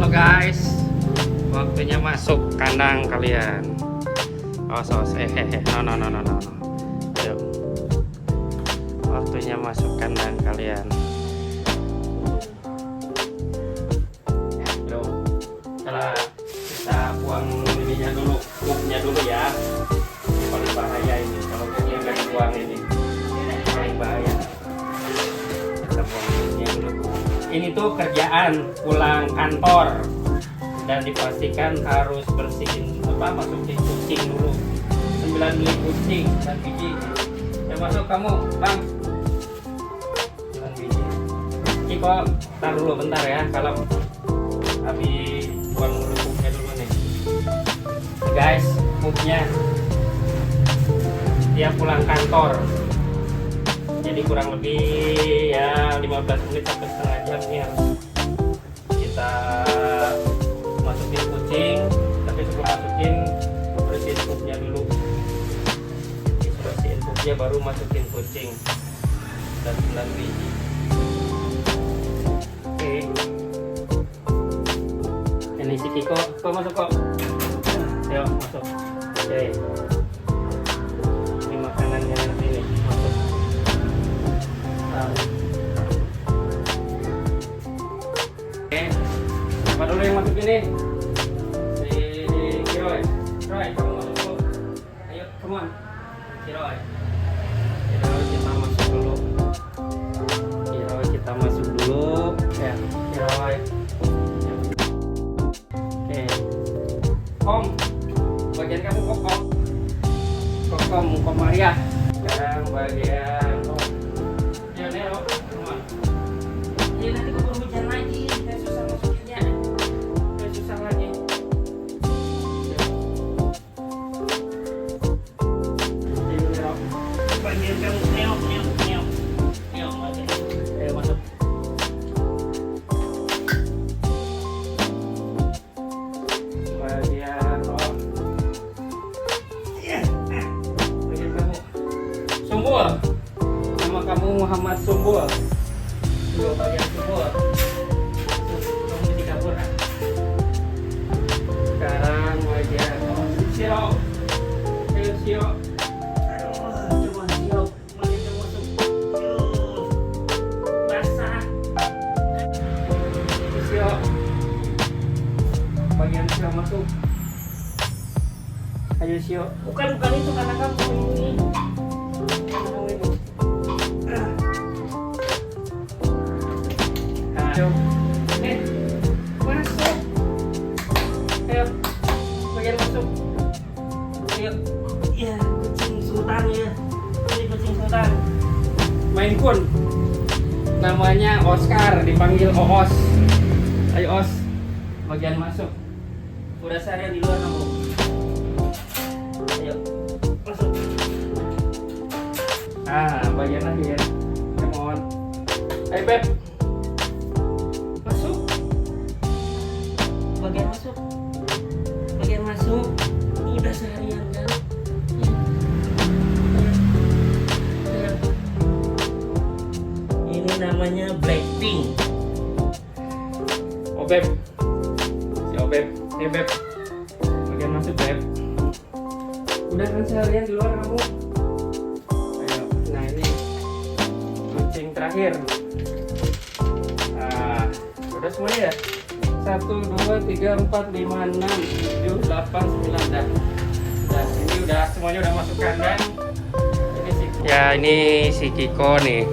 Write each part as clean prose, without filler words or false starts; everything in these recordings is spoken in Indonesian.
Halo guys, waktunya masuk kandang kalian. No. Ayo, waktunya masuk kandang kalian. Yo, kita buang ininya dulu, pupnya dulu ya. Ini paling bahaya ini, kalau pupnya nggak dibuang ini paling bahaya. Kita buang pupnya dulu. Ini tuh kerjaan pulang kantor dan dipastikan harus bersihin masukin kucing dulu. 9 beli kucing dan biji. Yang masuk kamu, Bang. 9 biji. Ciko, tar dulu bentar ya, kalau habis buang dulu pupnya dulu nih. Guys, pupnya dia pulang kantor. Jadi kurang lebih ya 15 menit sampai setengah jam nih harus kita masukin kucing. Tapi sebelum masukin, bersihin pupnya dulu. Bersihin pupnya baru masukin kucing dan 9 biji. Oke. Ini si Kiko, kok masuk kok? Ayo masuk. Oke. Ini makanannya nanti nih, masuk. Oke, siapa dulu yang masuk ini? Si Kiroy. Kiroy, kamu masuk dulu. Ayo, come on. Kiroy, kita masuk dulu. Kiroy, kita masuk dulu. Ya, Kiroy. Oke. Kom, bagian kamu Kokom. Kokom Maria. Sekarang bagian ya nanti keburu hujan lagi, kayak susah masukinnya, kayak susah lagi. Bagian kamu neok ayo masuk. Bagian bagian kamu Sumbul, nama kamu Muhammad Sumbul. Dua bagian Sumbul. Kamu di dapur. Sekarang bagian Sio. Ayo Sio. Cuma Sio. Makin kamu masuk. Basah. Sio. Bagian Sio masuk. Ayo Sio. Bukan itu karena kamu ini. Ayo, masuk. Ayo, bagian masuk. Ayo, ya kucing sultan ya. Ini kucing sultan. Main kun. Namanya Oscar, dipanggil Oos. Ayo Os, bagian masuk. Udah seharian di luar kamu. Ayo, masuk. Bagian akhir. Come on. Ayo Beb. Bagian masuk udah seharian kan ini namanya Blackpink. Beb si Beb Beb bagian masuk Beb, udah kan seharian di luar kamu. Ayo, nah ini kucing terakhir. Udah semuanya ya. 1, 2, 3, 4, 5, 6, 7, 8, 9 dah. Ini udah semuanya udah masuk kandang. Ini si Kiko nih.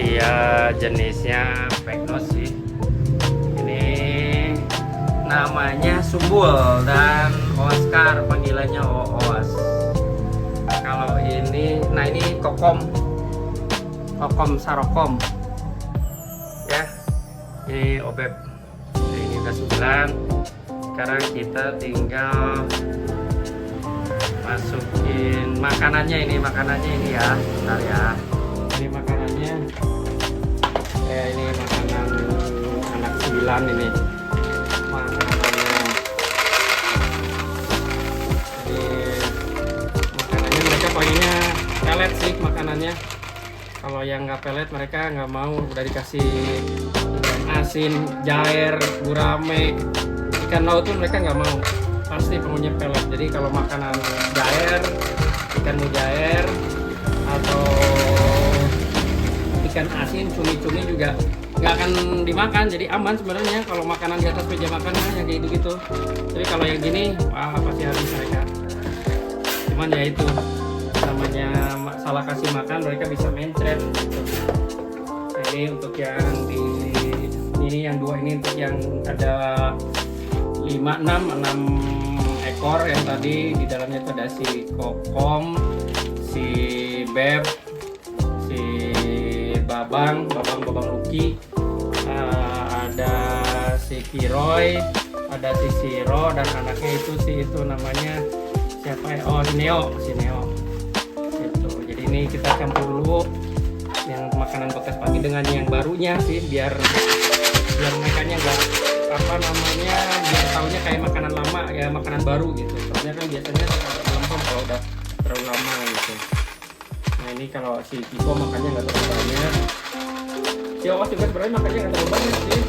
Dia jenisnya Peknos sih. Ini namanya Sumbul dan Oscar panggilannya Oos. Kalau ini, nah ini Kokom Sarokom. Ya. Ini Obeb. Udah 9. Sekarang kita tinggal masukin makanannya ini ya. Bentar ya. Ini makanannya. Ini makanan anak 9 ini. Makanannya. Ini makanannya mereka pengennya pelet sih makanannya. Kalau yang nggak pelet mereka nggak mau, udah dikasih asin, jair, gurame, ikan laut tuh mereka nggak mau, pasti maunya pelet. Jadi kalau makanan jair, ikan mujair atau ikan asin, cumi-cumi juga nggak akan dimakan. Jadi aman sebenarnya kalau makanan di atas meja makan yang kayak gitu. Tapi kalau yang gini, wah pasti habis mereka. Cuman ya itu namanya salah kasih makan, mereka bisa mencret gitu. Ini untuk yang di ini yang dua ini untuk yang ada 6 ekor yang tadi di dalamnya itu ada si Kokom, si Beb, si Babang Luki, ada si Kiroy, ada si Siro dan anaknya itu namanya siapa ya? Oh, si Neo. Gitu. Jadi ini kita campur dulu yang makanan bekas pagi dengan yang barunya sih, biar mereka nya nggak biar taunya kayak makanan lama ya, makanan baru gitu. Soalnya kan biasanya lempem kalau udah terlalu lama gitu. Nah ini kalau si Kiko makannya nggak terlalu banyak, si Owas juga sebenarnya makannya nggak terlalu banyak sih,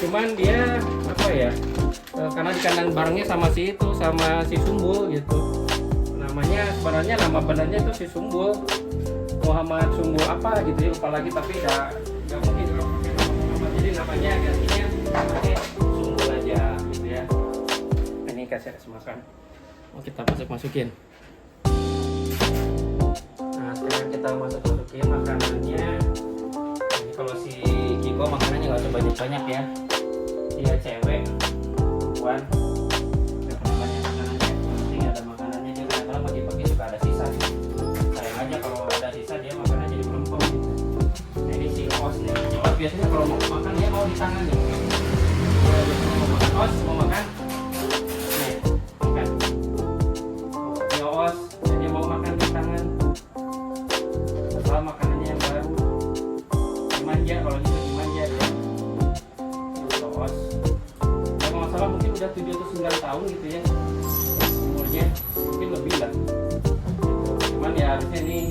cuman dia apa ya, karena di kandang barengnya sama si Sumbul gitu. Namanya sebenarnya nama benernya itu si Sumbul, Muhammad Sumbul apa gitu ya, lupa lagi, tapi nggak mungkin kalau pakai nama Muhammad, jadi namanya gantinya pakai Sumbul aja gitu ya. Ini kasih makan, mau kita masukin. Nah sekarang kita masukin makanannya. Ini kalau si Kiko makanannya nggak usah banyak ya, dia cewek, perempuan. Biasanya kalau mau makan dia mau di tangan nih. Biasanya mau makan os, mau makan nih, makan. Dia os, dia mau makan di tangan. Setelah makanannya yang baru, dimanja, kalau gitu dimanja ya. Itu os. Kalau nggak salah mungkin udah 7 atau 9 tahun gitu ya umurnya, mungkin lebih lah. Cuman ya harusnya nih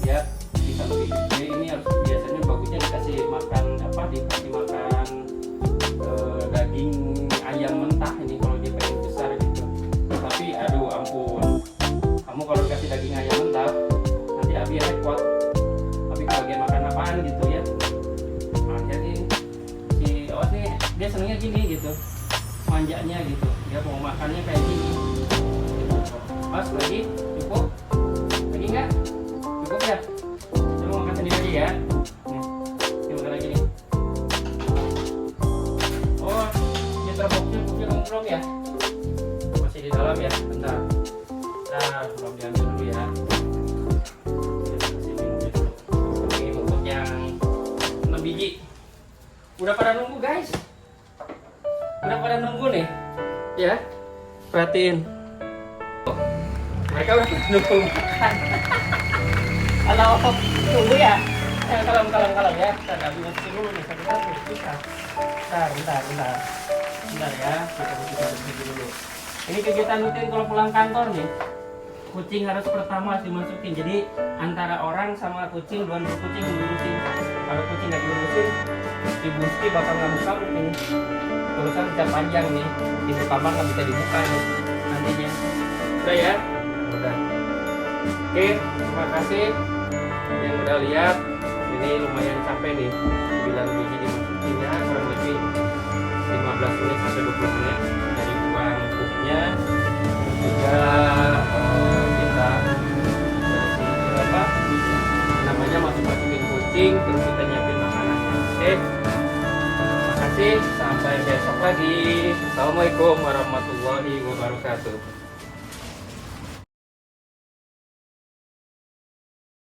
dia bisa lebih gede. Ini harus biasanya bagusnya dikasih makan daging ayam mentah ini kalau dia pengen besar gitu. Tapi aduh ampun, kamu kalau dikasih daging ayam mentah nanti Abi repot. Abi kebagian makan apaan gitu ya. Nah jadi si Owas nih dia senengnya gini gitu, manjanya gitu, dia mau makannya kayak gini gitu. Pas lagi cukup lagi nggak cukup ya, coba makan sendiri aja ya. Belum ya, masih di dalam ya, bentar. Nah, belum diambil dulu ya. Ini untuk yang 6 biji. Udah pada nunggu guys, udah pada nunggu nih, ya. Perhatiin, mereka udah nunggu makan. Halo, tunggu ya. Kalem ya. Kita masukin dulu nih, bentar ya, kita bersih dulu. Ini kegiatan rutin kalau pulang kantor nih. Kucing harus pertama dimasukin. Jadi antara orang sama kucing, dua kucing dilurusin. Kalau kucing nggak dilurusin, Ibu Ski bakal ngamuk-ngamuk nih. Urusan bisa panjang nih. Pintu kamar nggak bisa dibuka nih nantinya. Udah ya? Udah. Oke, terima kasih yang udah lihat. Ini lumayan capek nih. 9 biji dimasukin ya, kurang lebih 15 menit sampai 20 menit dari uang kupnya. Juga kita bersih apa namanya, masukin kucing, terus kita nyiapin makanan. Oke, terima kasih, sampai besok lagi. Assalamualaikum warahmatullahi wabarakatuh.